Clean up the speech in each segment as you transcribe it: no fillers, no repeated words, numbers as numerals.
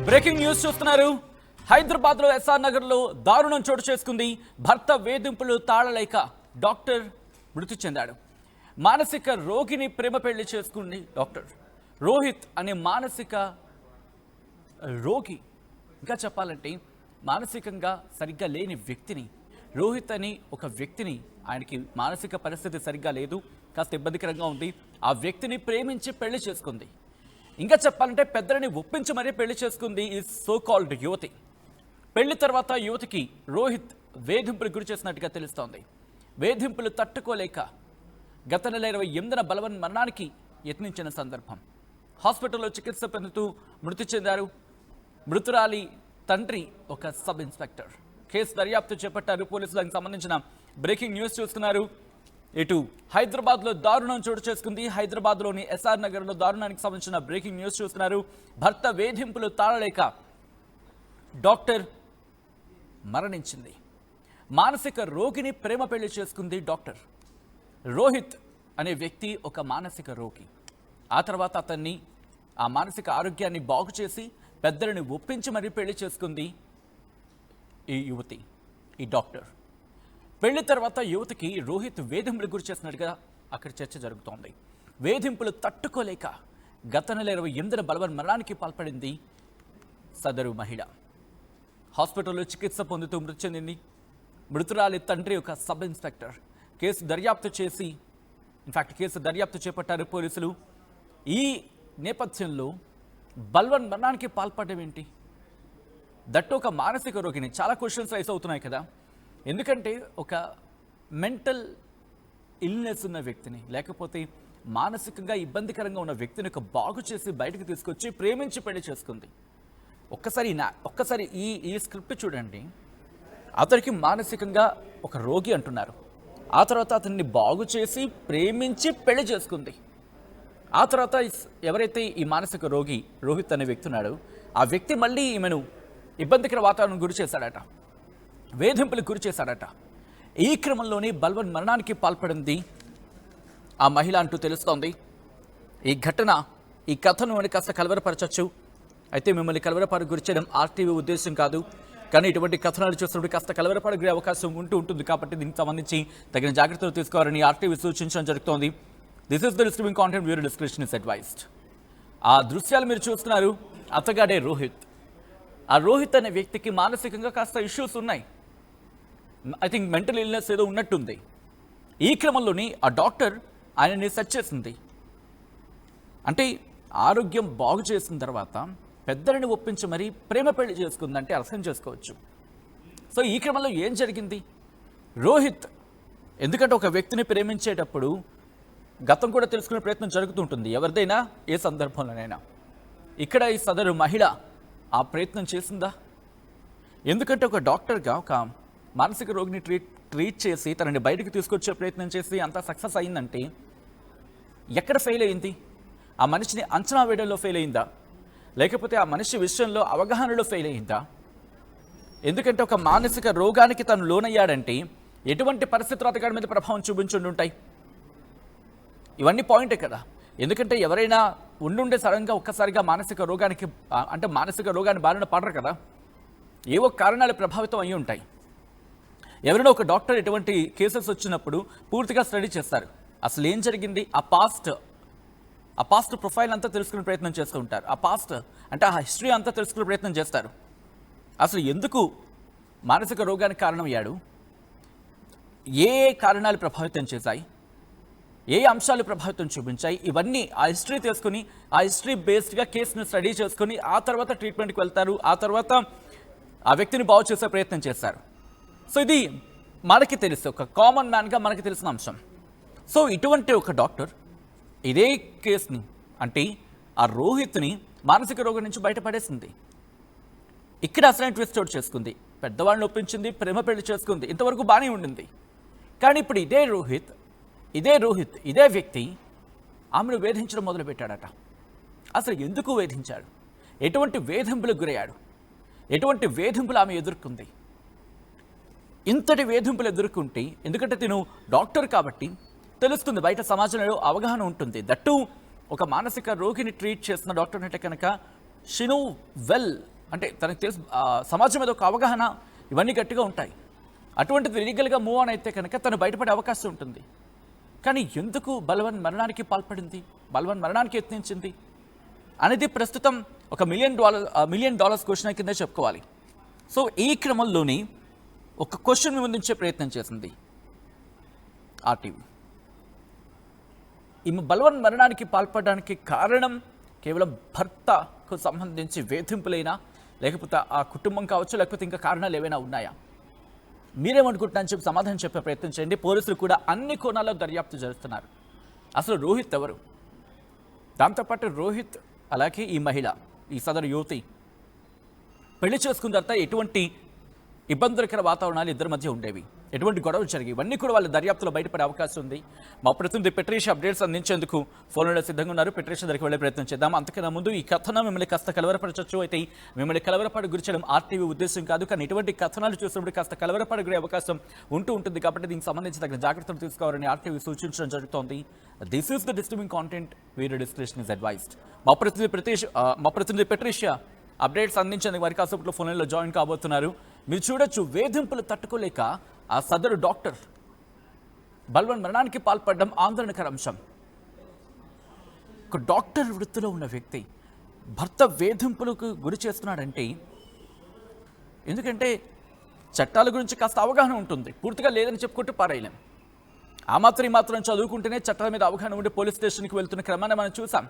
Breaking news చూస్తున్నారు. హైదరాబాద్ లో SR Nagar లో దారుణం చోటు చేసుకుంది. భర్త వేధింపులు తాళలేక డాక్టర్ మృతి చెందాడు. మానసిక రోగిని ప్రేమ పెళ్లి చేసుకుంది డాక్టర్. రోహిత్ అనే మానసిక రోగి, ఇంకా చెప్పాలంటే మానసికంగా సరిగ్గా లేని వ్యక్తిని, రోహిత్ అని ఒక వ్యక్తిని, ఆయనకి మానసిక పరిస్థితి సరిగ్గా లేదు, కాస్త ఇబ్బందికరంగా ఉంది. ఆ వ్యక్తిని ప్రేమించి పెళ్లి చేసుకుంది. ఇంకా చెప్పాలంటే పెద్దలని ఒప్పించి మరీ పెళ్లి చేసుకుంది ఈ సో కాల్డ్ యువతి. పెళ్లి తర్వాత యువతికి రోహిత్ వేధింపులు గురి చేసినట్టుగా తెలుస్తోంది. వేధింపులు తట్టుకోలేక గత నెల 28న బలవన్ మరణానికి యత్నించిన సందర్భం. హాస్పిటల్లో చికిత్స పొందుతూ మృతి చెందారు. మృతురాలి తండ్రి ఒక సబ్ ఇన్స్పెక్టర్. కేసు దర్యాప్తు చేపట్టారు పోలీసులకు. సంబంధించిన బ్రేకింగ్ న్యూస్ చూస్తున్నారు. ఇటు హైదరాబాద్లో దారుణం చోటు చేసుకుంది. హైదరాబాద్లోని ఎస్ఆర్ నగర్లో దారుణానికి సంబంధించిన బ్రేకింగ్ న్యూస్ చూస్తున్నారు. భర్త వేధింపులు తాళలేక డాక్టర్ మరణించింది. మానసిక రోగిని ప్రేమ పెళ్లి చేసుకుంది డాక్టర్. రోహిత్ అనే వ్యక్తి ఒక మానసిక రోగి. ఆ తర్వాత అతన్ని, ఆ మానసిక ఆరోగ్యాన్ని బాగు చేసి పెద్దలని ఒప్పించి మరీ పెళ్లి చేసుకుంది ఈ యువతి, ఈ డాక్టర్. పెళ్లి తర్వాత యువతికి రోహిత్ వేధింపులు గురి చేసినట్టుగా అక్కడ చర్చ జరుగుతోంది. వేధింపులు తట్టుకోలేక గత నెల 28న బలవన్ మరణానికి పాల్పడింది సదరు మహిళ. హాస్పిటల్లో చికిత్స పొందుతూ మృతి చెందింది. మృతురాలి తండ్రి ఒక సబ్ ఇన్స్పెక్టర్. కేసు దర్యాప్తు చేపట్టారు పోలీసులు. ఈ నేపథ్యంలో బల్వన్ మరణానికి పాల్పడడం ఏంటి? దట్టు ఒక మానసిక రోగిని. చాలా క్వశ్చన్స్ రైస్ అవుతున్నాయి కదా. ఎందుకంటే ఒక మెంటల్ ఇల్నెస్ ఉన్న వ్యక్తిని, లేకపోతే మానసికంగా ఇబ్బందికరంగా ఉన్న వ్యక్తిని ఒక బాగు చేసి బయటకు తీసుకొచ్చి ప్రేమించి పెళ్లి చేసుకుంది. ఒక్కసారి ఈ స్క్రిప్ట్ చూడండి. అతనికి మానసికంగా ఒక రోగి అంటున్నారు. ఆ తర్వాత అతన్ని బాగు చేసి ప్రేమించి పెళ్లి చేసుకుంది. ఆ తర్వాత ఎవరైతే ఈ మానసిక రోగి రోహిత్ అనే వ్యక్తి ఉన్నాడో, ఆ వ్యక్తి మళ్ళీ ఈమెను ఇబ్బందికర వాతావరణం గురి చేశాడట, వేధింపులకు గురి చేశాడట. ఈ క్రమంలోనే బల్వన్ మరణానికి పాల్పడింది ఆ మహిళ అంటూ తెలుస్తోంది. ఈ కథను కాస్త కలవరపరచచ్చు. అయితే మిమ్మల్ని కలవరపాటు గురి చేయడం ఆర్టీవీ ఉద్దేశం కాదు. కానీ ఇటువంటి కథనాలు చూసినప్పుడు కాస్త కలవరపాటు గురే అవకాశం ఉంటుంది. కాబట్టి దీనికి సంబంధించి తగిన జాగ్రత్తలు తీసుకోవాలని ఆర్టీవీ సూచించడం జరుగుతోంది. This is the receiving content, viewer description is advised. ఆ దృశ్యాలు మీరు చూస్తున్నారు. అతగాడే రోహిత్. ఆ రోహిత్ అనే వ్యక్తికి మానసికంగా కాస్త ఇష్యూస్ ఉన్నాయి. ఐ థింక్ మెంటల్ ఇల్నెస్ ఏదో ఉన్నట్టుంది. ఈ క్రమంలోని ఆ డాక్టర్ ఆయనని సెర్చ్ చేసింది. అంటే ఆరోగ్యం బాగు చేసిన తర్వాత పెద్దలని ఒప్పించి మరీ ప్రేమ పెళ్లి చేసుకుందంటే అర్థం చేసుకోవచ్చు. సో ఈ క్రమంలో ఏం జరిగింది? రోహిత్, ఎందుకంటే ఒక వ్యక్తిని ప్రేమించేటప్పుడు గతం కూడా తెలుసుకునే ప్రయత్నం జరుగుతుంటుంది, ఎవరిదైనా ఏ సందర్భంలోనైనా. ఇక్కడ ఈ సదరు మహిళ ఆ ప్రయత్నం చేసిందా? ఎందుకంటే ఒక డాక్టర్గా ఒక మానసిక రోగిని ట్రీట్ చేసి తనని బయటకు తీసుకొచ్చే ప్రయత్నం చేసి అంతా సక్సెస్ అయిందంటే ఎక్కడ ఫెయిల్ అయింది? ఆ మనిషిని అంచనా వేయడంలో ఫెయిల్ అయిందా? లేకపోతే ఆ మనిషి విషయంలో అవగాహనలో ఫెయిల్ అయిందా? ఎందుకంటే ఒక మానసిక రోగానికి తను లోనయ్యాడంటే ఎటువంటి పరిస్థితులు అతగాడి మీద ప్రభావం చూపించుండి ఉంటాయి? ఇవన్నీ పాయింటే కదా. ఎందుకంటే ఎవరైనా ఉండుండే సడన్గా ఒక్కసారిగా మానసిక రోగాన్ని బారిన పడరు కదా. ఏవో కారణాలు ప్రభావితం అయి ఉంటాయి. ఎవరైనా ఒక డాక్టర్ ఎటువంటి కేసెస్ వచ్చినప్పుడు పూర్తిగా స్టడీ చేస్తారు. అసలు ఏం జరిగింది, ఆ పాస్ట్ ప్రొఫైల్ అంతా తెలుసుకునే ప్రయత్నం చేస్తూ ఉంటారు. ఆ హిస్టరీ అంతా తెలుసుకునే ప్రయత్నం చేస్తారు. అసలు ఎందుకు మానసిక రోగానికి కారణమయ్యాడు, ఏ కారణాలు ప్రభావితం చేశాయి, ఏ అంశాలు ప్రభావితం చూపించాయి, ఇవన్నీ ఆ హిస్టరీ తీసుకుని, ఆ హిస్టరీ బేస్డ్గా కేసును స్టడీ చేసుకుని ఆ తర్వాత ట్రీట్మెంట్కి వెళ్తారు. ఆ తర్వాత ఆ వ్యక్తిని బాగు చేసే ప్రయత్నం చేస్తారు. సో ఇది మనకి తెలుసు, ఒక కామన్ మ్యాన్గా మనకి తెలిసిన అంశం. సో ఇటువంటి ఒక డాక్టర్ ఇదే కేసుని, అంటే ఆ రోహిత్ని మానసిక రోగం నుంచి బయటపడేసింది. ఇక్కడ అసలైన ట్విస్ట్ అవుట్ చేసుకుంది. పెద్దవాళ్ళని ఒప్పించింది, ప్రేమ పెళ్లి చేసుకుంది. ఇంతవరకు బాగానే ఉండింది. కానీ ఇప్పుడు ఇదే వ్యక్తి ఆమెను వేధించడం మొదలుపెట్టాడట. అసలు ఎందుకు వేధించాడు? ఎటువంటి వేధింపులకు గురయ్యాడు? ఎటువంటి వేధింపులు ఆమె ఎదుర్కొంది? ఇంతటి వేధింపులు ఎదుర్కొంటే, ఎందుకంటే తిను డాక్టర్ కాబట్టి తెలుస్తుంది, బయట సమాజంలో అవగాహన ఉంటుంది. దట్టు ఒక మానసిక రోగిని ట్రీట్ చేస్తున్న డాక్టర్ అంటే కనుక షీ నో వెల్ అంటే తనకు తెలుసు సమాజం మీద ఒక అవగాహన ఇవన్నీ గట్టిగా ఉంటాయి. అటువంటిది లీగల్గా మూవ్ ఆన్ అయితే కనుక తను బయటపడే అవకాశం ఉంటుంది. కానీ ఎందుకు బలవన్ మరణానికి పాల్పడింది, బలవన్ మరణానికి యత్నించింది అనేది ప్రస్తుతం ఒక $1 మిలియన్ క్వశ్చన్ కింద చెప్పుకోవాలి. సో ఈ క్రమంలోని ఒక క్వశ్చన్ ముందుంచే ప్రయత్నం చేసింది ఆర్టీవీ. ఈమె బలవన్ మరణానికి పాల్పడడానికి కారణం కేవలం భర్తకు సంబంధించి వేధింపులైనా, లేకపోతే ఆ కుటుంబం కావచ్చు, లేకపోతే ఇంకా కారణాలు ఏవైనా ఉన్నాయా? మీరేమనుకుంటున్నారని చెప్పి సమాధానం చెప్పే ప్రయత్నం చేయండి. పోలీసులు కూడా అన్ని కోణాల్లో దర్యాప్తు చేస్తున్నారు. అసలు రోహిత్ ఎవరు, దాంతోపాటు రోహిత్ అలాగే ఈ మహిళ, ఈ సదరు యువతి పెళ్లి చేసుకున్న తర్వాత ఎటువంటి ఇబ్బందులకర వాతావరణాలు ఇద్దరి మధ్య ఉండేవి, ఎటువంటి గొడవలు జరిగాయి, ఇవన్నీ కూడా వాళ్ళ దర్యాప్తులో బయటపడే అవకాశం ఉంది. మా ప్రతినిధి పెట్రీషియా అప్డేట్స్ అందించేందుకు ఫోన్లో సిద్ధంగా ఉన్నారు. పెట్రీషియా దగ్గరికి వెళ్ళే ప్రయత్నం చేద్దాం. అంతకన్నా ముందు ఈ కథనం మిమ్మల్ని కాస్త కలవరపరచవచ్చు. అయితే మిమ్మల్ని కలవరపాటు గురించడం ఆర్టీవీ ఉద్దేశం కాదు, కానీ ఇటువంటి కథనాలు చూసినప్పుడు కాస్త కలవరపాటు గురే అవకాశం ఉంటుంది. కాబట్టి దీనికి సంబంధించి తగిన జాగ్రత్తలు తీసుకోవాలని ఆర్టీవీ సూచించడం జరుగుతోంది. This is the disturbing content, video description is advised. మా ప్రతినిధి పెట్రీషియా అప్డేట్స్ అందించేందుకు వారి కాసేపట్లో ఫోన్లో జాయిన్ కాబోతున్నారు. మీరు చూడొచ్చు, వేధింపులు తట్టుకోలేక ఆ సదరు డాక్టర్ బల్వన్ మరణానికి పాల్పడడం ఆందోళనకర అంశం. ఒక డాక్టర్ వృత్తిలో ఉన్న వ్యక్తి భర్త వేధింపులకు గురి చేస్తున్నాడంటే, ఎందుకంటే చట్టాల గురించి కాస్త అవగాహన ఉంటుంది, పూర్తిగా లేదని చెప్పుకుంటూ పారేయలేం. ఆ మాత్రం చదువుకుంటేనే చట్టాల మీద అవగాహన ఉండి పోలీస్ స్టేషన్కి వెళ్తున్న క్రమాన్ని మనం చూసాం.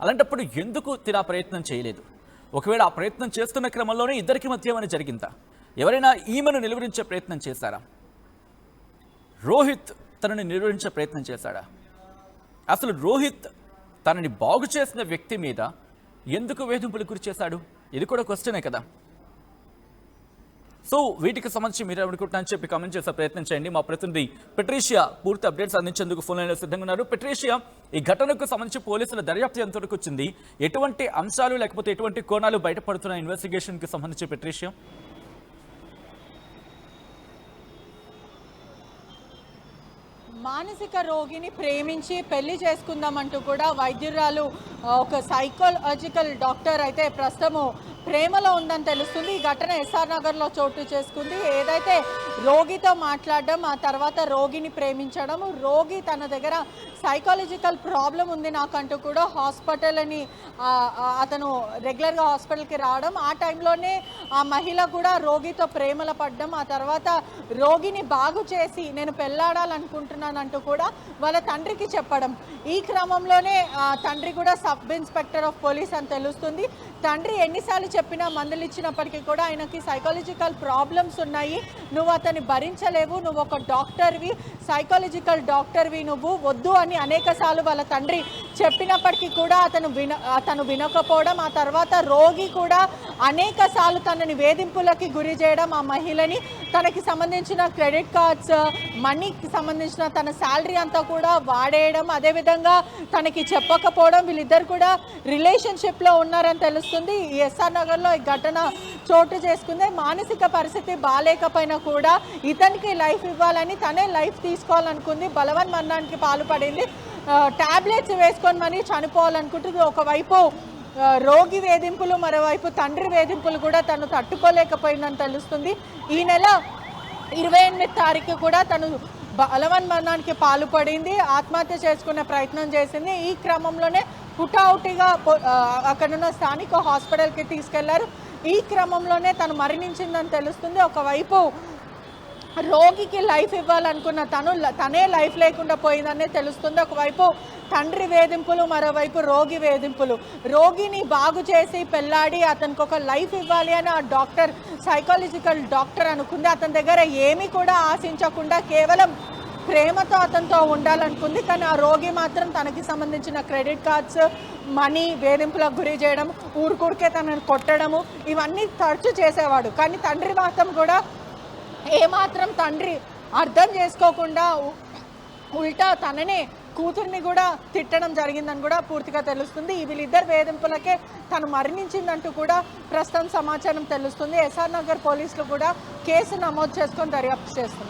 అలాంటప్పుడు ఎందుకు తినా ప్రయత్నం చేయలేదు? ఒకవేళ ఆ ప్రయత్నం చేస్తున్న క్రమంలోనే ఇద్దరికి మధ్య ఏమైనా జరిగిందా? ఎవరైనా ఈమెను నిలువరించే ప్రయత్నం చేశారా? రోహిత్ తనని నిలువరించే ప్రయత్నం చేశాడా? అసలు రోహిత్ తనని బాగు చేసిన వ్యక్తి మీద ఎందుకు వేధింపులకు గురి చేశాడు? ఇది కూడా క్వశ్చనే కదా. సో వీటికి సంబంధించి మీరు అనుకుంటున్నారని చెప్పి కామెంట్ చేసే ప్రయత్నం చేయండి. మా ప్రతినిధి పెట్రీషియా పూర్తి అప్డేట్స్ అందించేందుకు ఫోన్ లైన్లో సిద్ధంగా ఉన్నారు. పెట్రీషియా, ఈ ఘటనకు సంబంధించి పోలీసుల దర్యాప్తు ఎంతవరకు వచ్చింది? ఎటువంటి అంశాలు లేకపోతే ఎటువంటి కోణాలు బయటపడుతున్న ఇన్వెస్టిగేషన్కి సంబంధించి పెట్రీషియా? మానసిక రోగిని ప్రేమించి పెళ్లి చేసుకుందామంటూ కూడా వైద్యురాలు ఒక సైకాలజికల్ డాక్టర్ అయితే ప్రస్తుతము ప్రేమలో ఉందని తెలుస్తుంది. ఈ ఘటన ఎస్ఆర్ నగర్లో చోటు చేసుకుంది. ఏదైతే రోగితో మాట్లాడడం, ఆ తర్వాత రోగిని ప్రేమించడం, రోగి తన దగ్గర సైకాలజికల్ ప్రాబ్లం ఉంది నాకంటూ కూడా హాస్పిటల్ అని అతను రెగ్యులర్గా హాస్పిటల్కి రావడం, ఆ టైంలోనే ఆ మహిళ కూడా రోగితో ప్రేమలో పడ్డం, ఆ తర్వాత రోగిని బాగు చేసి నేను పెళ్ళాడాలనుకుంటున్నానంటూ కూడా వాళ్ళ తండ్రికి చెప్పడం. ఈ క్రమంలోనే తండ్రి కూడా సబ్ ఇన్స్పెక్టర్ ఆఫ్ పోలీస్ అని తెలుస్తుంది. తండ్రి ఎన్నిసార్లు చెప్పినా మందులు ఇచ్చినప్పటికీ కూడా ఆయనకి సైకాలజికల్ ప్రాబ్లమ్స్ ఉన్నాయి, నువ్వు అతన్ని భరించలేవు, నువ్వు ఒక డాక్టర్వి, సైకాలజికల్ డాక్టర్వి, నువ్వు వద్దు అని అనేకసార్లు వాళ్ళ తండ్రి చెప్పినప్పటికీ కూడా అతను వినకపోవడం, ఆ తర్వాత రోగి కూడా అనేకసార్లు తనని వేధింపులకి గురి చేయడం, ఆ మహిళని తనకి సంబంధించిన క్రెడిట్ కార్డ్స్, మనీకి సంబంధించిన తన శాలరీ అంతా కూడా వాడేయడం, అదేవిధంగా తనకి చెప్పకపోవడం, వీళ్ళిద్దరు కూడా రిలేషన్షిప్లో ఉన్నారని తెలుస్తుంది. ఈ ఎస్ఆర్ నగర్లో ఈ ఘటన చోటు చేసుకుంది. మానసిక పరిస్థితి బాగాలేకపోయినా కూడా ఇతనికి లైఫ్ ఇవ్వాలని తనే లైఫ్ తీసుకోవాలనుకుంది, బలవన్ మరణానికి పాల్పడింది. టాబ్లెట్స్ వేసుకొని మరి చనిపోవాలనుకుంటుంది. ఒకవైపు రోగి వేధింపులు, మరోవైపు తండ్రి వేధింపులు కూడా తను తట్టుకోలేకపోయిందని తెలుస్తుంది. ఈ నెల 28 తారీఖు కూడా తను బలవన్ మరణానికి పాల్పడింది, ఆత్మహత్య చేసుకునే ప్రయత్నం చేసింది. ఈ క్రమంలోనే పుటౌటిగా అక్కడున్న స్థానిక హాస్పిటల్కి తీసుకెళ్లారు. ఈ క్రమంలోనే తను మరణించిందని తెలుస్తుంది. ఒకవైపు రోగికి లైఫ్ ఇవ్వాలనుకున్న తనే లైఫ్ లేకుండా పోయిందనే తెలుస్తుంది. ఒకవైపు తండ్రి వేధింపులు, మరోవైపు రోగి వేధింపులు. రోగిని బాగు చేసి పెళ్ళాడి అతనికి ఒక లైఫ్ ఇవ్వాలి అని ఆ డాక్టర్ సైకాలజికల్ డాక్టర్ అనుకుంది. అతని దగ్గర ఏమీ కూడా ఆశించకుండా కేవలం ప్రేమతో అతనితో ఉండాలనుకుంది. కానీ ఆ రోగి మాత్రం తనకి సంబంధించిన క్రెడిట్ కార్డ్స్, మనీ వేధింపులకు గురి చేయడం, ఊరికే తనని కొట్టడము, ఇవన్నీ తరచూ చేసేవాడు. కానీ తండ్రి మాత్రం కూడా ఏమాత్రం తండ్రి అర్థం చేసుకోకుండా ఉల్టా తననే కూతుర్ని కూడా తిట్టడం జరిగిందని కూడా పూర్తిగా తెలుస్తుంది. వీళ్ళిద్దరు వేధింపులకే తను మరణించిందంటూ కూడా ప్రస్తుతం సమాచారం తెలుస్తుంది. ఎస్ఆర్ నగర్ పోలీసులు కూడా కేసు నమోదు చేసుకొని దర్యాప్తు చేస్తున్నారు.